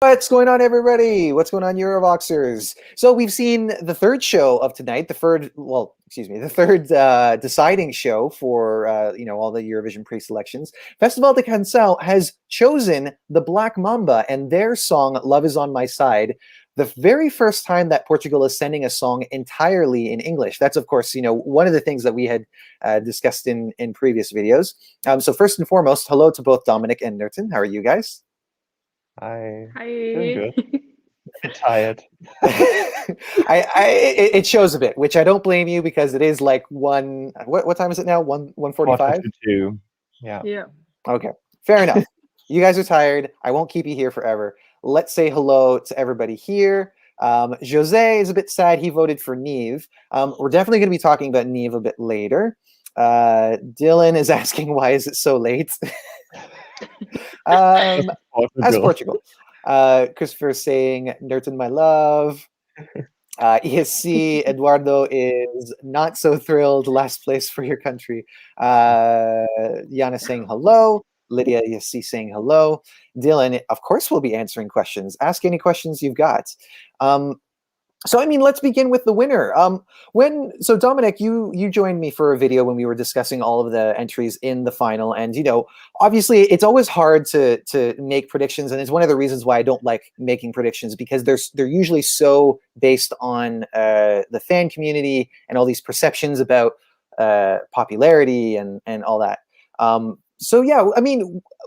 What's going on, everybody? What's going on, Eurovoxxers? So we've seen the third show of tonight, the third deciding show for all the Eurovision pre-selections. Festival da Canção has chosen the Black Mamba and their song "Love Is on My Side." The very first time that Portugal is sending a song entirely in English. That's, of course, one of the things that we had discussed in previous videos. So first and foremost, hello to both Dominic and Nerton. How are you guys? Hi. Doing Hi. good. A bit tired. It shows a bit, which I don't blame you because it is like one. What time is it now? 1:45. 2. Yeah. Yeah. Okay, fair enough. You guys are tired. I won't keep you here forever. Let's say hello to everybody here. Jose is a bit sad. He voted for Neve. We're definitely going to be talking about Neve a bit later. Dylan is asking why is it so late. As Portugal. Christopher is saying, Nerton, my love. ESC, Eduardo is not so thrilled. Last place for your country. Yana saying hello. Lydia ESC saying hello. Dylan, of course, will be answering questions. Ask any questions you've got. So, let's begin with the winner. So Dominic, you joined me for a video when we were discussing all of the entries in the final, and obviously it's always hard to make predictions, and it's one of the reasons why I don't like making predictions because they're usually so based on the fan community and all these perceptions about popularity and all that. So yeah,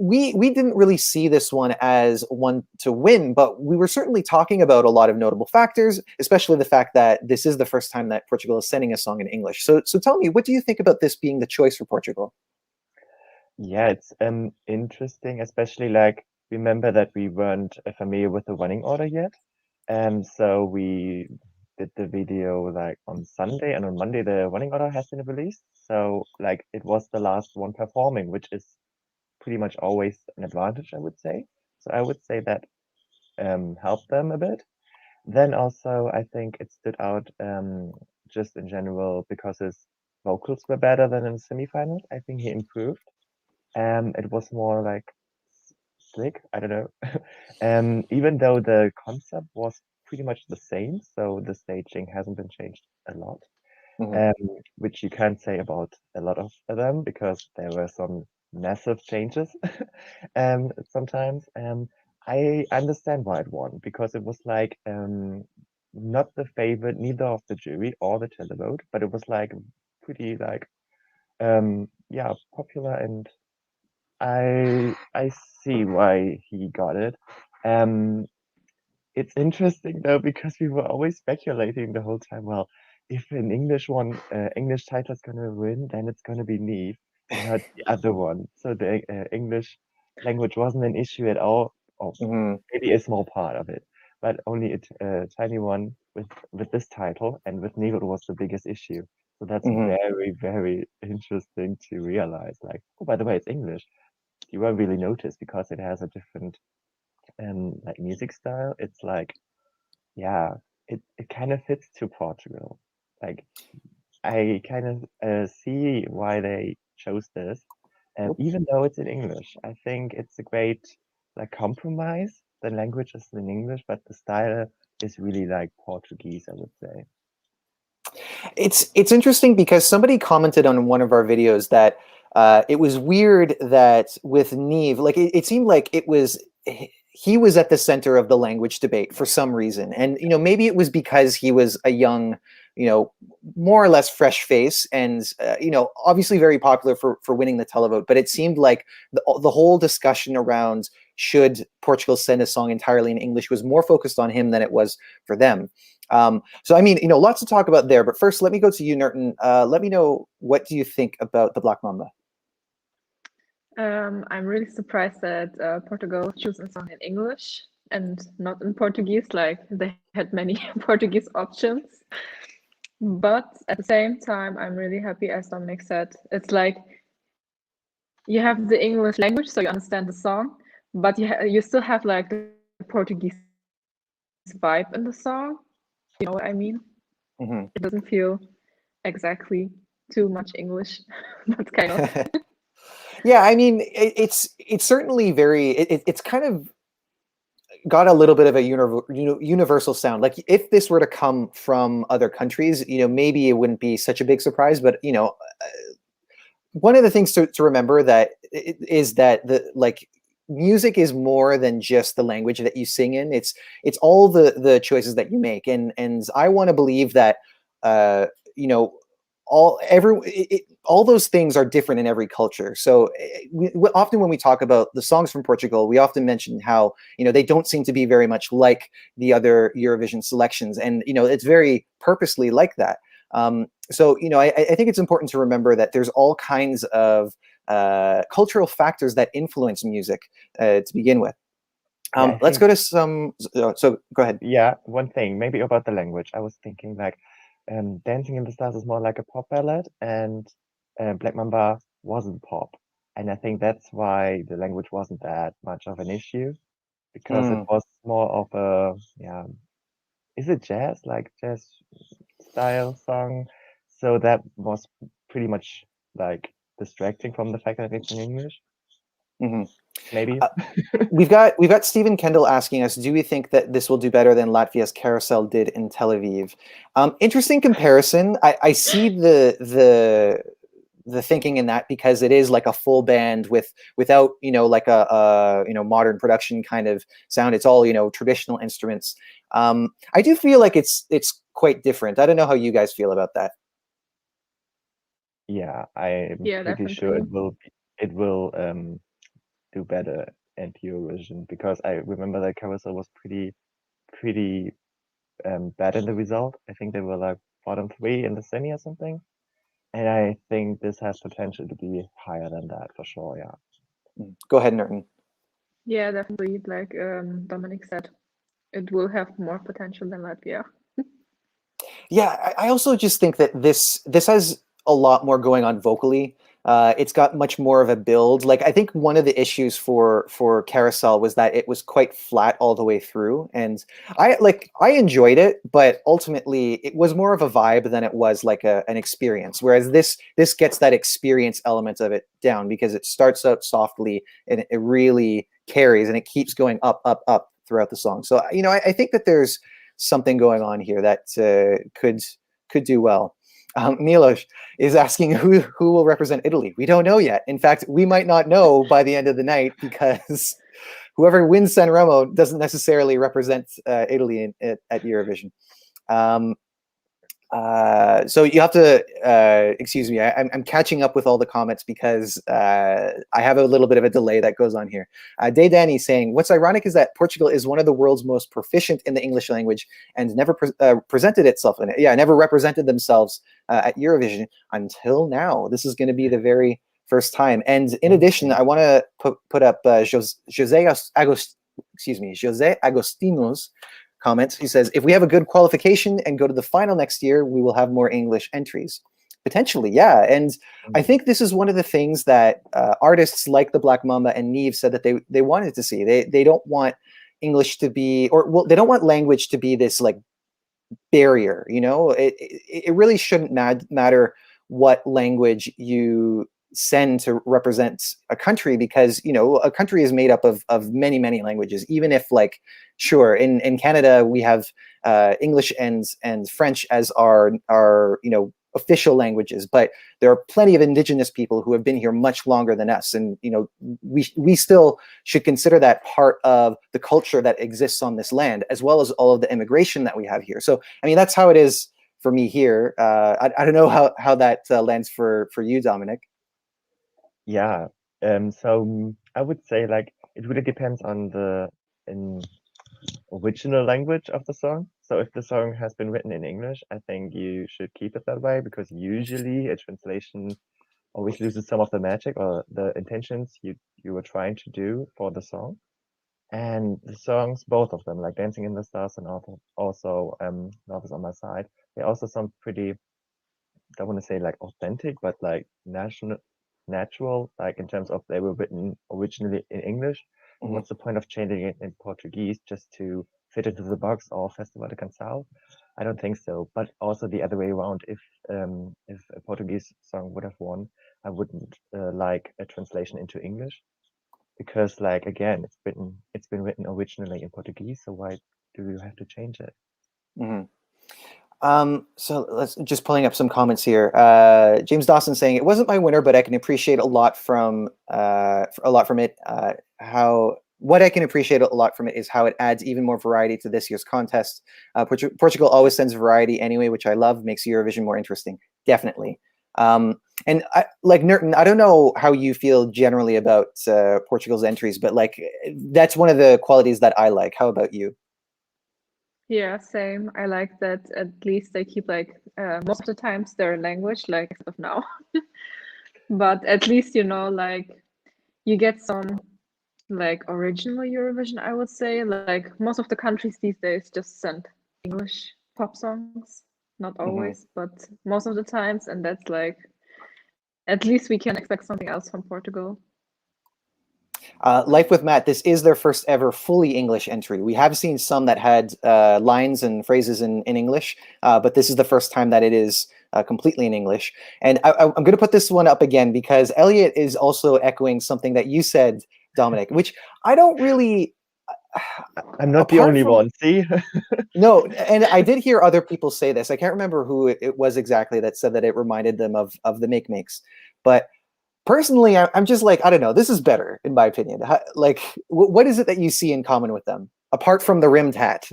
we didn't really see this one as one to win, but we were certainly talking about a lot of notable factors, especially the fact that this is the first time that Portugal is sending a song in English. So tell me, what do you think about this being the choice for Portugal? Yeah, it's interesting, especially remember that we weren't familiar with the running order yet. So we did the video on Sunday, and on Monday the running order has been released. So it was the last one performing, which is pretty much always an advantage, I would say. So I would say that helped them a bit. Then also I think it stood out just in general because his vocals were better than in the semifinals. I think he improved. It was more slick. I don't know. Even though the concept was pretty much the same, so the staging hasn't been changed a lot. Which you can't say about a lot of them because there were some massive changes sometimes. I understand why it won because it was not the favorite neither of the jury or the televote, but it was pretty yeah, popular, and I see why he got it. It's interesting though because we were always speculating the whole time. Well, if an English title is gonna win, then it's gonna be Neve, not the other one. So the English language wasn't an issue at all, or maybe a small part of it, but only a tiny one with this title, and with Neve it was the biggest issue. So that's very, very interesting to realize. Oh, by the way, it's English. You won't really notice because it has a different music style. It's yeah, it kind of fits to Portugal. I kind of see why they chose this, even though it's in English. I think it's a great compromise. The language is in English, but the style is really Portuguese, I would say. It's interesting because somebody commented on one of our videos that it was weird that with Neve, it seemed like he was at the center of the language debate for some reason, and maybe it was because he was a young, more or less fresh face, and obviously very popular for winning the televote. But it seemed like the whole discussion around should Portugal send a song entirely in English was more focused on him than it was for them. So lots to talk about there. But first, let me go to you, Nerton. Let me know, what do you think about the Black Mamba? I'm really surprised that Portugal chose a song in English and not in Portuguese. They had many Portuguese options. But at the same time, I'm really happy, as Dominic said. It's you have the English language, so you understand the song, but you still have the Portuguese vibe in the song. You know what I mean? It doesn't feel exactly too much English, but kind of. Yeah, it's certainly very. It's kind of got a little bit of a universal sound. Like if this were to come from other countries, maybe it wouldn't be such a big surprise. But one of the things to remember that is that music is more than just the language that you sing in. It's all the choices that you make, and I want to believe that all those things are different in every culture. So often when we talk about the songs from Portugal, we often mention how they don't seem to be very much like the other Eurovision selections, and it's very purposely like that. So I think it's important to remember that there's all kinds of cultural factors that influence music to begin with. Let's go to some. So go ahead. Yeah, one thing maybe about the language. I was thinking like, Dancing in the Stars is more like a pop ballad, and Black Mamba wasn't pop, and I think that's why the language wasn't that much of an issue, because it was more of a is it jazz, like jazz style song? So that was pretty much like distracting from the fact that it's in English. Maybe. We've got Stephen Kendall asking us, do we think that this will do better than Latvia's Carousel did in Tel Aviv? Interesting comparison. I see the thinking in that, because it is like a full band without like a modern production kind of sound. It's all traditional instruments. I do feel like it's quite different. I don't know how you guys feel about that. Yeah, I'm pretty definitely. sure it will do better at Eurovision, because I remember that Carousel was pretty bad in the result. I think they were like bottom 3 in the semi or something. And I think this has potential to be higher than that for sure, yeah. Go ahead, Nerton. Yeah, definitely. Like Dominic said, it will have more potential than Latvia. Yeah, I also just think that this has a lot more going on vocally. It's got much more of a build. Like I think one of the issues for Carousel was that it was quite flat all the way through, and I enjoyed it, but ultimately it was more of a vibe than it was like an experience. Whereas this gets that experience element of it down, because it starts out softly and it really carries, and it keeps going up, up, up throughout the song. So I think that there's something going on here that could do well. Milos is asking who will represent Italy. We don't know yet. In fact, we might not know by the end of the night, because whoever wins Sanremo doesn't necessarily represent Italy at Eurovision. So you have to excuse me. I'm catching up with all the comments, because I have a little bit of a delay that goes on here. Day Danny saying, what's ironic is that Portugal is one of the world's most proficient in the English language and never presented itself in it. Yeah, never represented themselves at Eurovision until now. This is going to be the very first time. And in addition, I want to put up Jose Agostino's comments. He says, if we have a good qualification and go to the final next year, we will have more English entries. Potentially, yeah. And I think this is one of the things that artists like the Black Mamba and Neve said that they wanted to see. They don't want English to be, they don't want language to be this like barrier. It really shouldn't matter what language you send to represent a country, because a country is made up of many languages. Even if, like, sure, in Canada we have English and French as our official languages, but there are plenty of indigenous people who have been here much longer than us, and we still should consider that part of the culture that exists on this land, as well as all of the immigration that we have here. So I mean, that's how it is for me here. I don't know how that lands for you, Dominic. Yeah, so I would say like it really depends on the original language of the song. So if the song has been written in English, I think you should keep it that way, because usually a translation always loses some of the magic or the intentions you were trying to do for the song. And the songs, both of them, like Dancing in the Stars and also Love Is on My Side, they also sound pretty, don't want to say like authentic, but like natural, like in terms of they were written originally in English. Mhm. What's the point of changing it in Portuguese just to fit into the box or Festival da Canção? I don't think so. But also the other way around, if a Portuguese song would have won, I wouldn't like a translation into English. because like again, it's been written originally in Portuguese, so why do you have to change it? So let's just pulling up some comments here. James Dawson saying it wasn't my winner, but I can appreciate a lot from it. What I can appreciate a lot from it is how it adds even more variety to this year's contest. Portugal always sends variety anyway, which I love, makes Eurovision more interesting. Definitely. And like Nurten, I don't know how you feel generally about Portugal's entries, but like that's one of the qualities that I like. How about you? Yeah, same. I like that at least they keep like most of the times their language, like as of now. But at least like you get some like original Eurovision, I would say. Like most of the countries these days just send English pop songs. Not always, but most of the times, and that's like at least we can expect something else from Portugal. Life with Matt, this is their first ever fully English entry. We have seen some that had lines and phrases in English, but this is the first time that it is completely in English. And I'm going to put this one up again because Elliot is also echoing something that you said, Dominic, which I don't really... I'm not the only one, see? No, and I did hear other people say this. I can't remember who it was exactly that said that it reminded them of the Make Makes. But personally, I'm just like, I don't know, this is better, in my opinion. Like, what is it that you see in common with them, apart from the rimmed hat?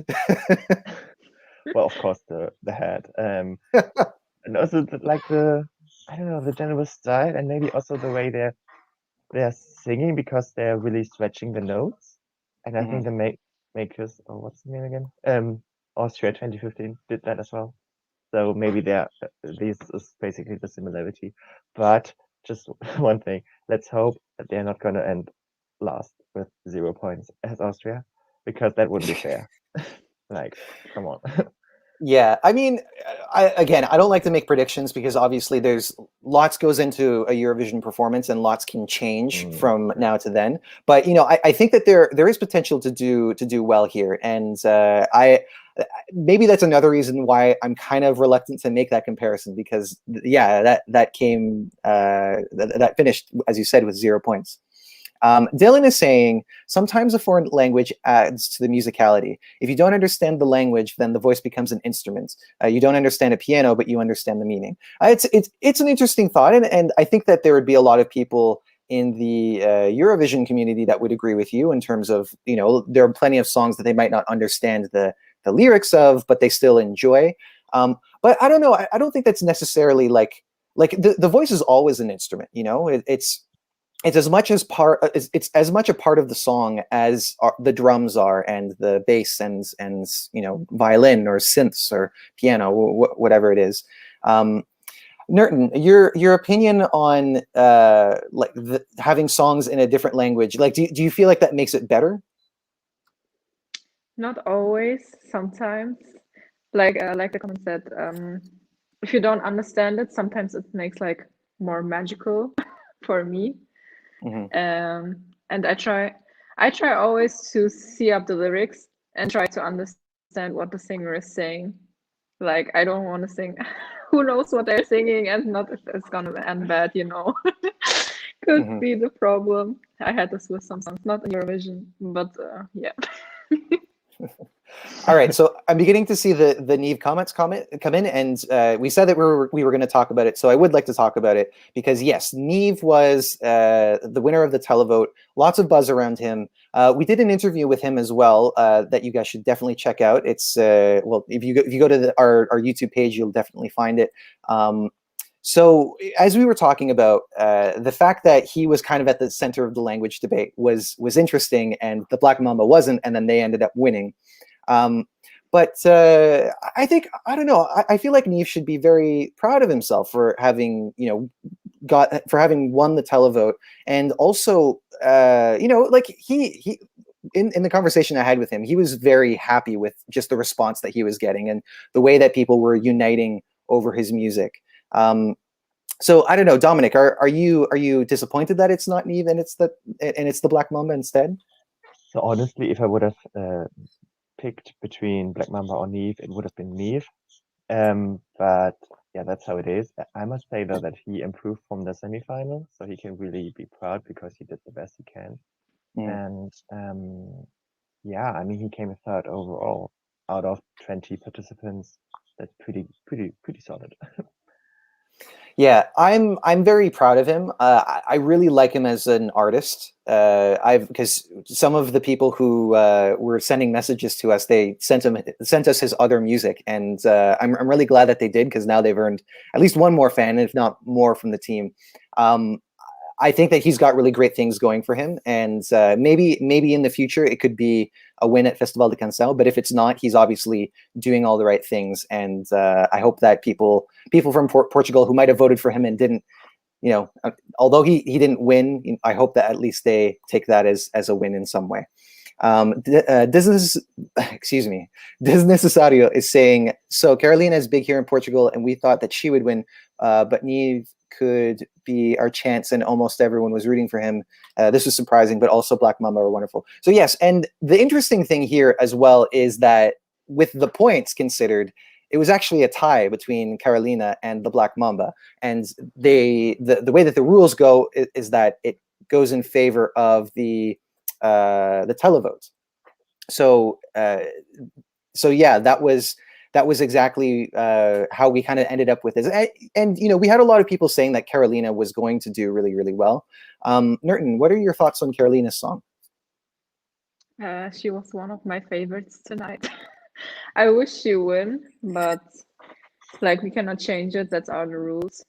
Well, of course, the hat. And also, I don't know, the general style, and maybe also the way they're singing, because they're really stretching the notes. And I think the makers, oh, what's the name again? Austria 2015 did that as well. So maybe this is basically the similarity. But just one thing, let's hope that they're not going to end last with 0 points as Austria, because that wouldn't be fair. Like, come on. Yeah, I mean, I don't like to make predictions because obviously there's lots goes into a Eurovision performance and lots can change from now to then. But I think that there is potential to do well here, and maybe that's another reason why I'm kind of reluctant to make that comparison because that came that finished, as you said, with 0 points. Dylan is saying, sometimes a foreign language adds to the musicality. If you don't understand the language, then the voice becomes an instrument. You don't understand a piano, but you understand the meaning. It's an interesting thought, and I think that there would be a lot of people in the Eurovision community that would agree with you in terms of, there are plenty of songs that they might not understand the lyrics of, but they still enjoy. But I don't know. I don't think that's necessarily like the voice is always an instrument. It's as much a part of the song as the drums are, and the bass and violin or synths or piano, whatever it is. Nurten, your opinion on having songs in a different language, like do you feel like that makes it better? Not always, sometimes. Like the comment said, if you don't understand it, sometimes it makes like more magical for me. And I try always to see up the lyrics and try to understand what the singer is saying. Like I don't want to sing who knows what they're singing and not if it's gonna end bad, Could be the problem. I had this with some songs, not in Eurovision, but yeah. All right, so I'm beginning to see the Neve comments come in, and we said that we were going to talk about it, so I would like to talk about it because yes, Neve was the winner of the televote. Lots of buzz around him. We did an interview with him as well that you guys should definitely check out. It's if you go to our YouTube page, you'll definitely find it. So as we were talking about, the fact that he was kind of at the center of the language debate was interesting, and the Black Mamba wasn't, and then they ended up winning. But I think, I don't know, I feel like Neve should be very proud of himself for having, for having won the televote. And also, like he in the conversation I had with him, he was very happy with just the response that he was getting and the way that people were uniting over his music. So I don't know, Dominic, are you disappointed that it's not Neve and it's the Black Mamba instead? So honestly, if I would have picked between Black Mamba or Neve, it would have been Neve. But yeah, that's how it is. I must say though that he improved from the semifinal, so he can really be proud because he did the best he can. And yeah, I mean, he came third overall out of 20 participants. That's pretty solid. Yeah, I'm very proud of him. I really like him as an artist. Because some of the people who were sending messages to us, they sent us his other music, and I'm really glad that they did, because now they've earned at least one more fan, if not more, from the team. I think that he's got really great things going for him, and maybe in the future it could be a win at Festival da Canção. But if it's not, he's obviously doing all the right things, and I hope that people from Portugal who might have voted for him and didn't, although he didn't win, I hope that at least they take that as a win in some way. Excuse me, Desnecessario is saying, so Carolina is big here in Portugal, and we thought that she would win, but Neve could be our chance, and almost everyone was rooting for him. This was surprising, but also Black Mamba are wonderful. So yes, and the interesting thing here as well is that with the points considered, it was actually a tie between Carolina and the Black Mamba, and the way that the rules go is that it goes in favor of the televote. So yeah, that was exactly how we kind of ended up with this. And we had a lot of people saying that Carolina was going to do really, really well. Nerton, what are your thoughts on Carolina's song? She was one of my favorites tonight. I wish she win, but like we cannot change it. That's our rules.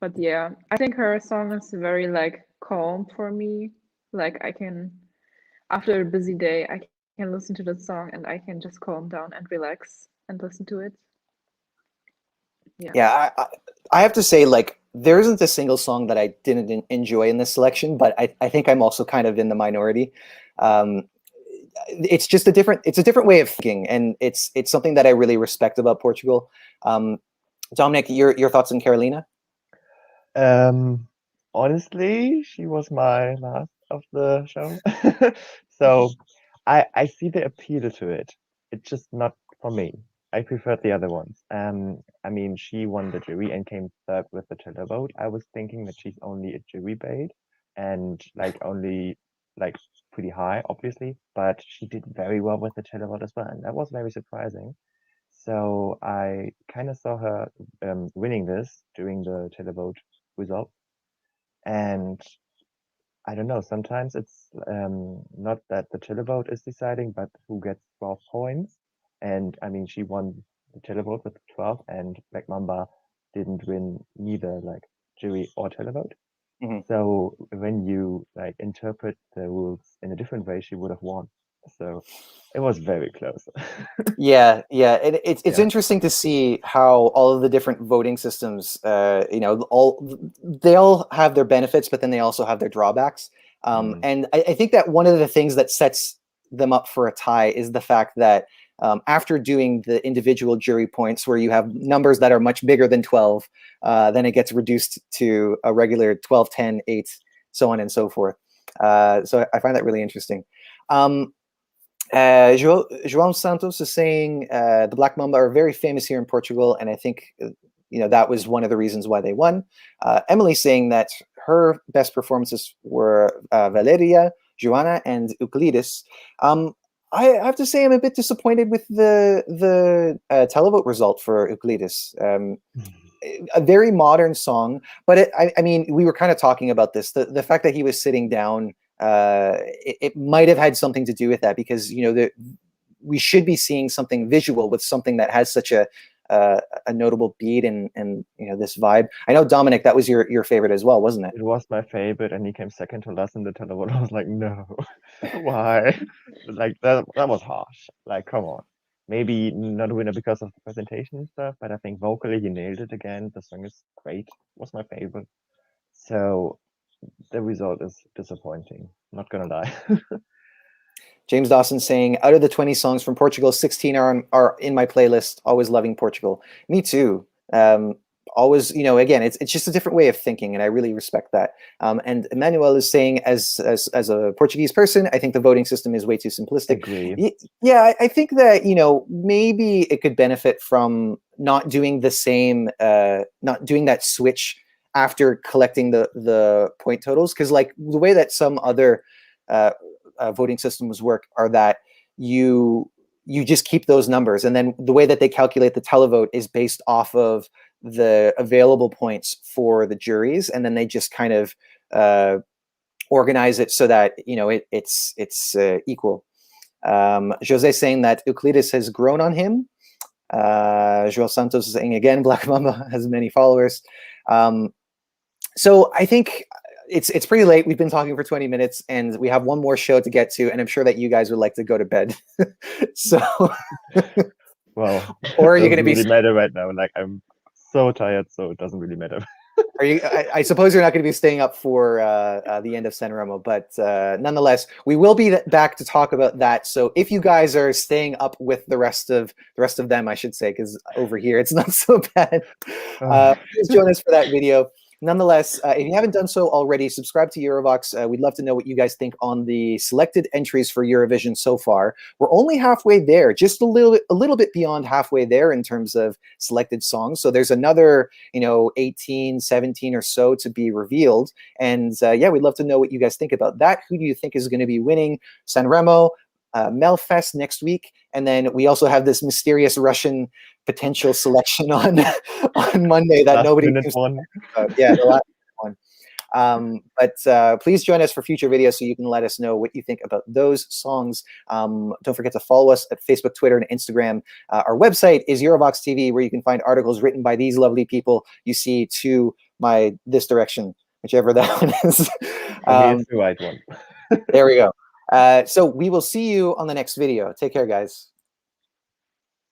But yeah, I think her song is very like calm for me. Like I can, after a busy day, I can listen to the song and I can just calm down and relax and listen to it. Yeah, I have to say, like, there isn't a single song that I didn't enjoy in this selection, but I think I'm also kind of in the minority. It's just a different way of thinking, and it's something that I really respect about Portugal. Dominic, your thoughts on Carolina? Honestly, she was my last of the show. So I see the appeal to it. It's just not for me. I preferred the other ones. I mean, she won the jury and came third with the televote. I was thinking that she's only a jury bait and like only like pretty high, obviously, but she did very well with the televote as well, and that was very surprising. So I kind of saw her winning this during the televote result, and I don't know, sometimes it's not that the televote is deciding, but who gets 12 points. And I mean, she won the televote with 12, and Black Mamba didn't win neither like jury or televote. So when you like interpret the rules in a different way, she would have won. So it was very close. Yeah, and it's interesting to see how all of the different voting systems, they all have their benefits, but then they also have their drawbacks. And I think that one of the things that sets them up for a tie is the fact that after doing the individual jury points, where you have numbers that are much bigger than 12, then it gets reduced to a regular 12, 10, 8, so on and so forth. So I find that really interesting. João Santos is saying the Black Mamba are very famous here in Portugal, and I think that was one of the reasons why they won. Emily saying that her best performances were Valeria, Joanna, and Euclides. I have to say I'm a bit disappointed with the televote result for Euclides. A very modern song, but I mean, we were kind of talking about this. The fact that he was sitting down, it might have had something to do with that, because we should be seeing something visual with something that has such a notable beat and this vibe. I know, Dominic, that was your favorite as well, wasn't it? It was my favorite, and he came second to last in the televote. I was like, no, why? Like that was harsh. Like, come on. Maybe not a winner because of the presentation and stuff, but I think vocally he nailed it again. The song is great. It was my favorite. So the result is disappointing. Not gonna lie. James Dawson saying, out of the 20 songs from Portugal, 16 are in my playlist. Always loving Portugal. Me too. Always, again, it's just a different way of thinking, and I really respect that. And Emmanuel is saying, as a Portuguese person, I think the voting system is way too simplistic. Agree. Yeah, I think that maybe it could benefit from not doing the same, not doing that switch after collecting the point totals, because like the way that some other voting systems work are that you just keep those numbers, and then the way that they calculate the televote is based off of the available points for the juries, and then they just kind of organize it so that it's equal. Jose saying that Euclides has grown on him. Joel Santos is saying again, Black Mamba has many followers. So I think it's pretty late. We've been talking for 20 minutes, and we have one more show to get to, and I'm sure that you guys would like to go to bed. So, well, or are you going to be? Really matter right now? Like I'm so tired, so it doesn't really matter. Are you? I suppose you're not going to be staying up for the end of Sanremo, but nonetheless, we will be back to talk about that. So if you guys are staying up with the rest of them, I should say, because over here it's not so bad. Please join us for that video. Nonetheless, if you haven't done so already, subscribe to Eurovoxx. We'd love to know what you guys think on the selected entries for Eurovision so far. We're only halfway there, just a little bit beyond halfway there in terms of selected songs. So there's another, 18, 17 or so to be revealed. And yeah, we'd love to know what you guys think about that. Who do you think is going to be winning Sanremo, Melfest next week? And then we also have this mysterious Russian potential selection on Monday that nobody knows about. Yeah, the last one. But please join us for future videos so you can let us know what you think about those songs. Don't forget to follow us at Facebook, Twitter, and Instagram. Our website is Eurovoxx TV, where you can find articles written by these lovely people you see to this direction, whichever that one is. It's the right one. There we go. So we will see you on the next video. Take care, guys.